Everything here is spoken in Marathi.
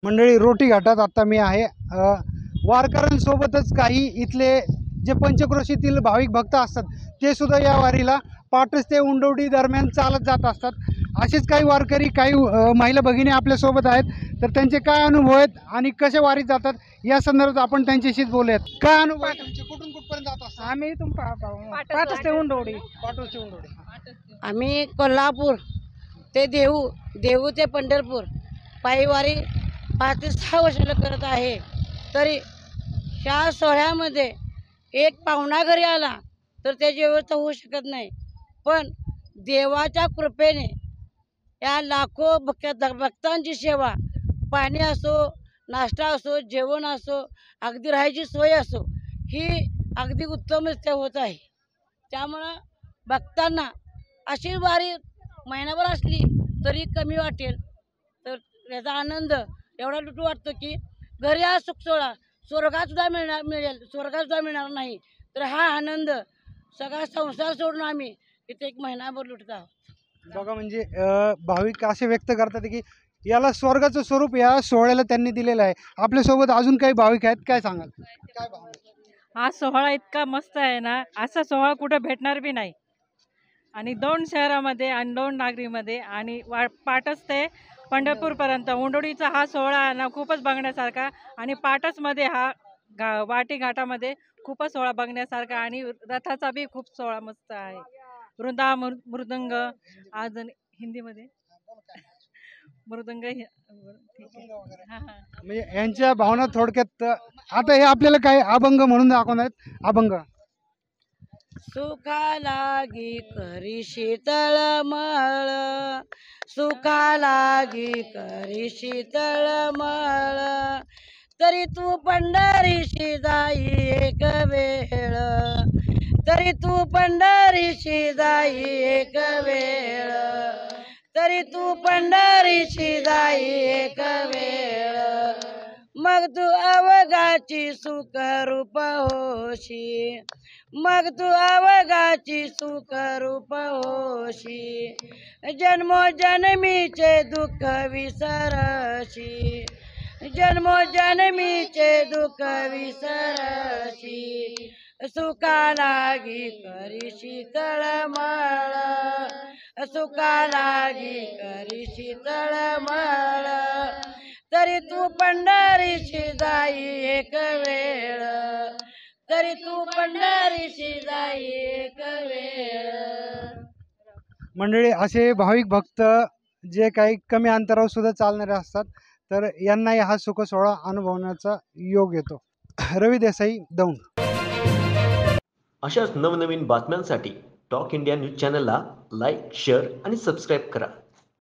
मंडळी रोटी घाटात आता मी आहे वारकऱ्यांसोबतच काही इथले जे पंचक्रोशीतील भाविक भक्त असतात ते सुद्धा या वारीला पाटस ते उंडवडी दरम्यान चालत जात असतात। असेच काही वारकरी काही महिला भगिनी आपल्यासोबत आहेत, तर त्यांचे काय अनुभव आहेत आणि कसे वारीत जातात या संदर्भात आपण त्यांच्याशीच बोलूयात। काय अनुभव आहे तुमचे, कुठून कुठपर्यंत जात असतात? आम्ही इथून पाटस ते उंडवडी। पाटस ते उंडवडी। आम्ही कोल्हापूर ते देहू ते पंढरपूर पायीवारी 5 ते 6 वर्षाला करत आहे। तरी ह्या सोहळ्यामध्ये एक पाहुणा घरी आला तर त्याची व्यवस्था होऊ शकत नाही, पण देवाच्या कृपेने या लाखो भक्तांची सेवा, पाणी असो, नाश्ता असो, जेवण असो, अगदी राहायची सोय असो, ही अगदी उत्तमरित्या होत आहे। त्यामुळं भक्तांना अशी वारी महिनाभर असली तरी कमी वाटेल। तर याचा आनंद एवढा लुटू वाटतो की घरी हा सुख सोहळा स्वर्गात सुद्धा मिळेल, स्वर्गात सुद्धा मिळणार नाही, तर हा आनंद सगळा संसार सोडून आम्ही इथे एक महिनाभर लुटत आहोत। बघा म्हणजे भाविक असे व्यक्त करतात की याला स्वर्गाचं स्वरूप या सोहळ्याला त्यांनी दिलेलं आहे। आपल्यासोबत अजून काही भाविक आहेत, काय सांगाल? काय भावना? हा सोहळा इतका मस्त आहे ना, असा सोहळा कुठे भेटणार बी नाही। आणि 2 शहरामध्ये आणि 2 नागरीमध्ये आणि पाटस ते पंढरपूरपर्यंत उंडवडीचा हा सोहळा आहे ना, खूपच बघण्यासारखा। आणि पाटसमध्ये हा वाटी घाटामध्ये खूपच सोहळा बघण्यासारखा आणि रथाचा बी खूप सोहळा मस्त आहे। मृदंग आज हिंदीमध्ये मृदंग ठीक आहे। म्हणजे यांच्या भावना थोडक्यात आता हे आपल्याला काय अभंग म्हणून दाखवणार आहेत। अभंग सुखा लागी करी शीतळ मळ, सुखा लागी करी शीतळ मळ, तरी तू पंढरीशी जाई एक वेळ, तरी तू पंढरीशी जाई एक वेळ, तरी तू पंढरीशी जाई एक वेळ, मग तू अवघाची सुख रूप होशी, मग तू अवघाची सुख रूप होशी, जन्मोजन्मीचे दुःख विसरशी, जन्मोजन्मीचे दुःख विसरशी, सुखा लागी करी शीतळ मळ, सुखा लागी करी शीतळ मळ, तरी तू पंढरीशी जाई एक वेळ, तरी तू पंढरीशी जाई एक वेळ। मंडळी असे भाविक भक्त जे काही कमी अंतरावर सुद्धा चालणारे असतात, तर यांनाही हा सुख सोहळा अनुभवण्याचा योग येतो। रवी देसाई, दौंड। अशाच नवनवीन बातम्यांसाठी टॉक इंडिया न्यूज चॅनलला लाईक, शेअर आणि सबस्क्राईब करा।